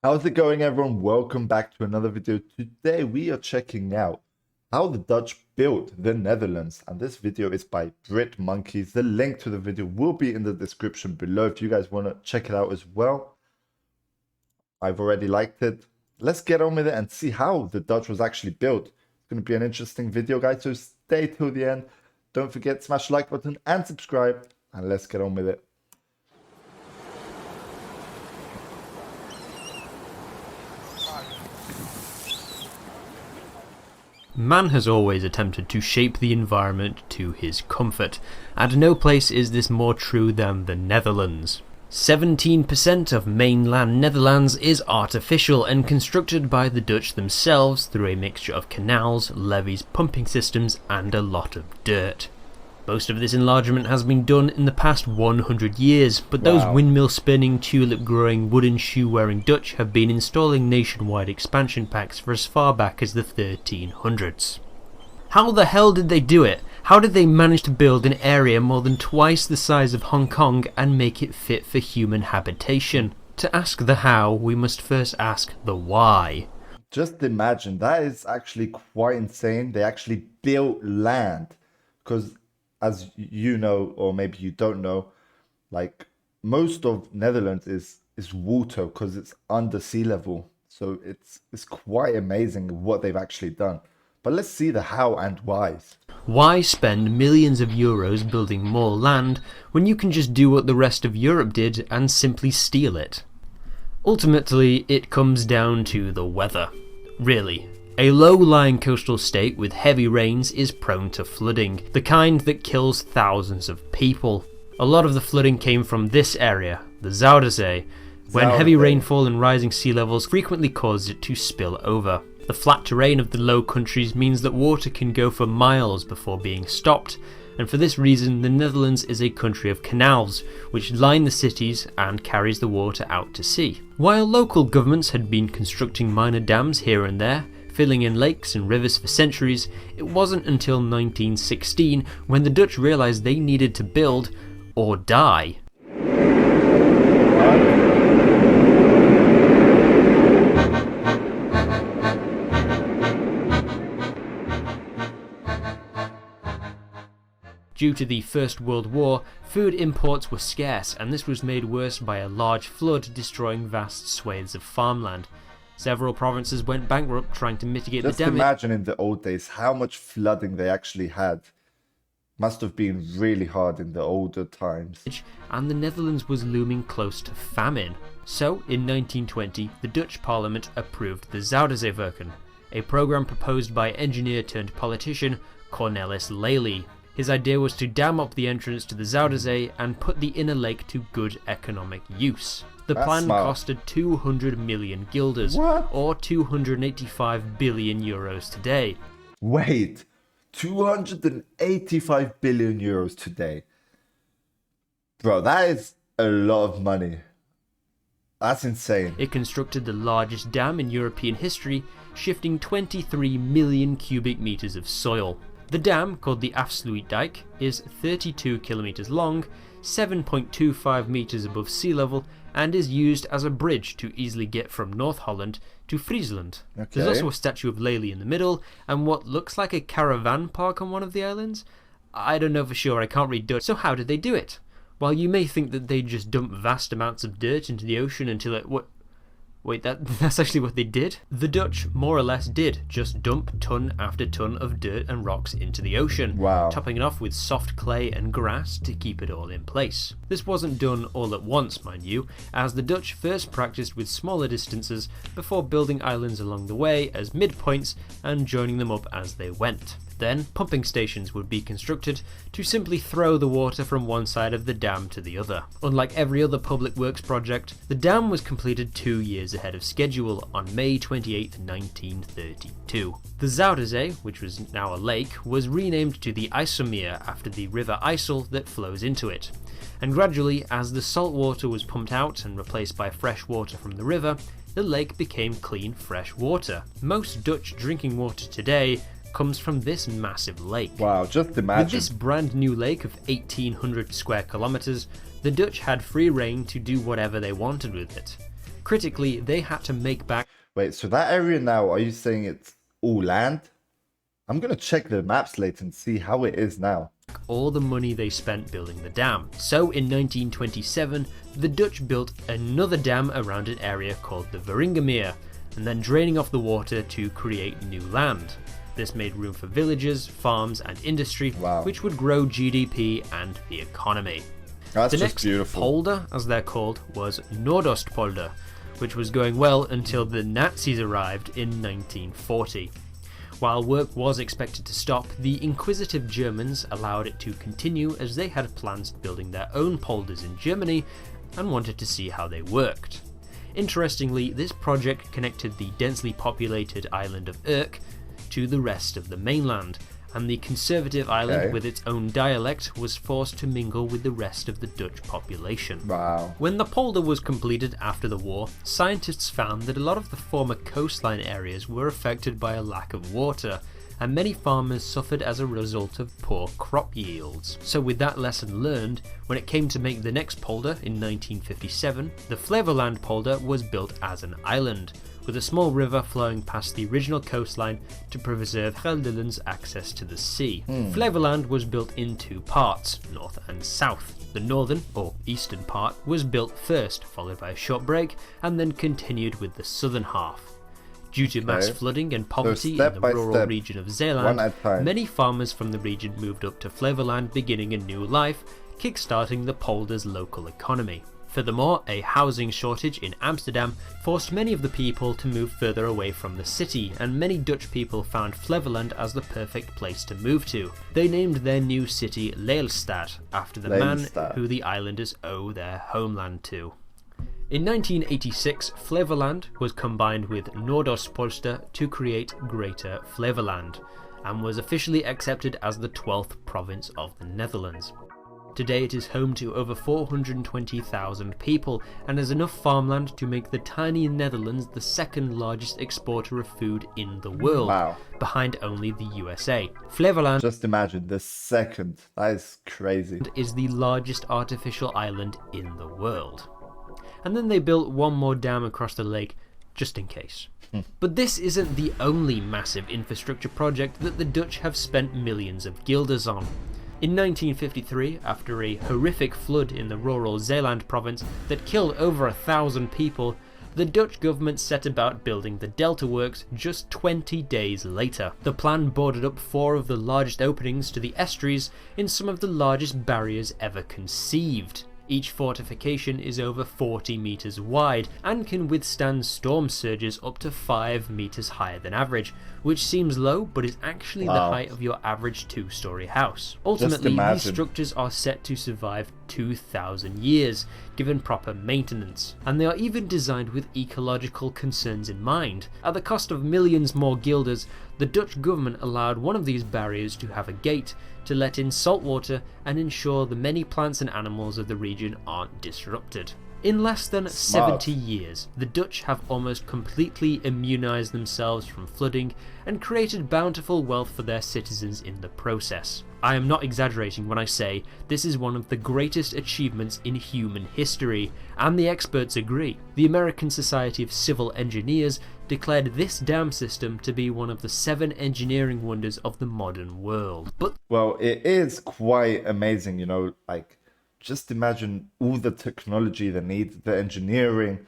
How's it going, everyone? Welcome back to another video. Today we are checking out how the Dutch built the Netherlands, and this video is by Brit Monkeys. The link to the video will be in the description below if you guys want to check it out as well. I've already liked it. Let's get on with it and see how the Dutch was actually built. It's going to be an interesting video, guys, so stay till the end. Don't forget to smash the like button and subscribe, and let's get on with it. Man has always attempted to shape the environment to his comfort, and no place is this more true than the Netherlands. 17% of mainland Netherlands is artificial and constructed by the Dutch themselves through a mixture of canals, levees, pumping systems, and a lot of dirt. Most of this enlargement has been done in the past 100 years, but those windmill-spinning, tulip-growing, wooden shoe-wearing Dutch have been installing nationwide expansion packs for as far back as the 1300s. How the hell did they do it? How did they manage to build an area more than twice the size of Hong Kong and make it fit for human habitation? To ask the how, we must first ask the why. Just imagine, that is actually quite insane. They actually built land, because as you know, or maybe you don't know, like most of Netherlands is water because it's under sea level. So it's quite amazing what they've actually done. But let's see the how and whys. Why spend millions of euros building more land when you can just do what the rest of Europe did and simply steal it? Ultimately, it comes down to the weather. Really. A low-lying coastal state with heavy rains is prone to flooding, the kind that kills thousands of people. A lot of the flooding came from this area, the Zuiderzee, when heavy rainfall and rising sea levels frequently caused it to spill over. The flat terrain of the Low Countries means that water can go for miles before being stopped, and for this reason the Netherlands is a country of canals, which line the cities and carries the water out to sea. While local governments had been constructing minor dams here and there, filling in lakes and rivers for centuries, it wasn't until 1916 when the Dutch realised they needed to build or die. Due to the First World War, food imports were scarce, and this was made worse by a large flood destroying vast swathes of farmland. Several provinces went bankrupt trying to mitigate the damage. Just imagine in the old days how much flooding they actually had. Must have been really hard in the older times. And the Netherlands was looming close to famine. So, in 1920, the Dutch Parliament approved the Zuiderzeewerken, a program proposed by engineer-turned-politician Cornelis Lely. His idea was to dam up the entrance to the Zuiderzee and put the inner lake to good economic use. The plan costed 200 million guilders, or 285 billion euros today. Wait, 285 billion euros today? Bro, that is a lot of money. That's insane. It constructed the largest dam in European history, shifting 23 million cubic meters of soil. The dam, called the Afsluitdijk, is 32 kilometers long, 7.25 meters above sea level, and is used as a bridge to easily get from North Holland to Friesland. There's also a statue of Lely in the middle, and what looks like a caravan park on one of the islands. I don't know for sure, I can't read Dutch. So how did they do it? While you may think that they just dump vast amounts of dirt into the ocean until it... Wait, that's actually what they did? The Dutch more or less did just dump ton after ton of dirt and rocks into the ocean, topping it off with soft clay and grass to keep it all in place. This wasn't done all at once, mind you, as the Dutch first practiced with smaller distances before building islands along the way as midpoints and joining them up as they went. Then, pumping stations would be constructed to simply throw the water from one side of the dam to the other. Unlike every other public works project, the dam was completed 2 years ahead of schedule on May 28, 1932. The Zuiderzee, which was now a lake, was renamed to the IJsselmeer after the river IJssel that flows into it. And gradually, as the salt water was pumped out and replaced by fresh water from the river, the lake became clean, fresh water. Most Dutch drinking water today comes from this massive lake. Wow, just imagine. With this brand new lake of 1,800 square kilometers, the Dutch had free reign to do whatever they wanted with it. Critically, they had to make back Wait, so that area now, are you saying it's all land? I'm gonna check the maps later and see how it is now. all the money they spent building the dam. So in 1927, the Dutch built another dam around an area called the Waringermeer, and then draining off the water to create new land. This made room for villages, farms and industry, which would grow GDP and the economy. That's The just next beautiful. polder, as they're called, was Noordoostpolder, which was going well until the Nazis arrived in 1940. While work was expected to stop, the inquisitive Germans allowed it to continue as they had plans building their own polders in Germany and wanted to see how they worked. Interestingly, this project connected the densely populated island of Urk to the rest of the mainland, and the conservative island with its own dialect was forced to mingle with the rest of the Dutch population. Wow. When the polder was completed after the war, scientists found that a lot of the former coastline areas were affected by a lack of water, and many farmers suffered as a result of poor crop yields. So with that lesson learned, when it came to make the next polder in 1957, the Flevoland polder was built as an island, with a small river flowing past the original coastline to preserve Gelderland's access to the sea. Flevoland was built in two parts, north and south. The northern, or eastern part, was built first, followed by a short break, and then continued with the southern half. Due to mass flooding and poverty in the rural region of Zeeland, many farmers from the region moved up to Flevoland, beginning a new life, kickstarting the polder's local economy. Furthermore, a housing shortage in Amsterdam forced many of the people to move further away from the city, and many Dutch people found Flevoland as the perfect place to move to. They named their new city Lelystad, after the man who the islanders owe their homeland to. In 1986, Flevoland was combined with Noordoostpolder to create Greater Flevoland, and was officially accepted as the 12th province of the Netherlands. Today it is home to over 420,000 people and has enough farmland to make the tiny Netherlands the second largest exporter of food in the world, behind only the USA. Flevoland, just imagine, the second. That is crazy. Is the largest artificial island in the world. And then they built one more dam across the lake, just in case. But this isn't the only massive infrastructure project that the Dutch have spent millions of guilders on. In 1953, after a horrific flood in the rural Zeeland province that killed over 1,000 people, the Dutch government set about building the Delta Works just 20 days later. The plan boarded up 4 of the largest openings to the estuaries in some of the largest barriers ever conceived. Each fortification is over 40 meters wide and can withstand storm surges up to 5 meters higher than average, which seems low but is actually the height of your average 2-story house. Ultimately, these structures are set to survive 2,000 years, given proper maintenance, and they are even designed with ecological concerns in mind. At the cost of millions more guilders, the Dutch government allowed one of these barriers to have a gate to let in salt water and ensure the many plants and animals of the region aren't disrupted. In less than 70 years, the Dutch have almost completely immunized themselves from flooding and created bountiful wealth for their citizens in the process. I am not exaggerating when I say this is one of the greatest achievements in human history, and the experts agree. The American Society of Civil Engineers declared this dam system to be one of the 7 engineering wonders of the modern world. But well, it is quite amazing, you know, like, just imagine all the technology they need, the engineering,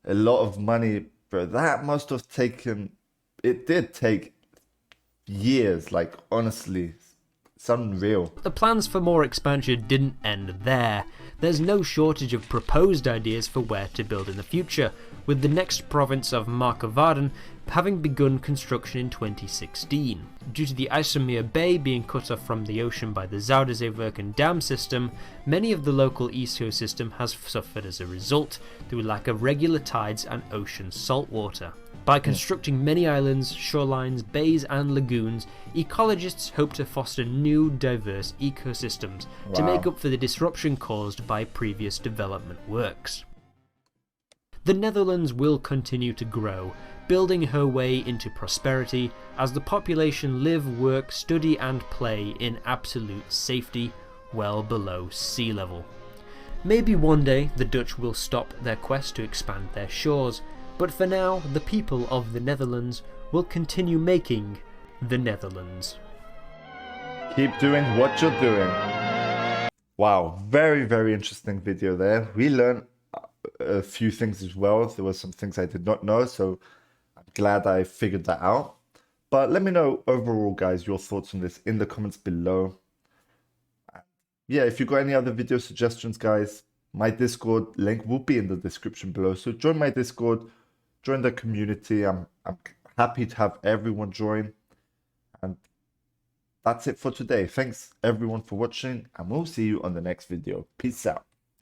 a lot of money, bro. That must have taken, it did take years, like, honestly, it's unreal. the plans for more expansion didn't end there. There's no shortage of proposed ideas for where to build in the future, with the next province of Markerwaarden having begun construction in 2016. Due to the IJsselmeer Bay being cut off from the ocean by the Zuiderzeewerken dam system, many of the local ecosystem has suffered as a result through lack of regular tides and ocean saltwater. By constructing many islands, shorelines, bays and lagoons, ecologists hope to foster new, diverse ecosystems to make up for the disruption caused by previous development works. The Netherlands will continue to grow, building her way into prosperity as the population live, work, study and play in absolute safety, well below sea level. Maybe one day the Dutch will stop their quest to expand their shores, but for now the people of the Netherlands will continue making the Netherlands. Keep doing what you're doing. Wow, very, very interesting video there. We learned a few things as well. There were some things I did not know, so I'm glad I figured that out. But let me know overall, guys, your thoughts on this in the comments below. Yeah, if you've got any other video suggestions, guys, my Discord link will be in the description below. So join my Discord, join the community. I'm happy to have everyone join. And that's it for today. Thanks everyone for watching, and we'll see you on the next video. Peace out.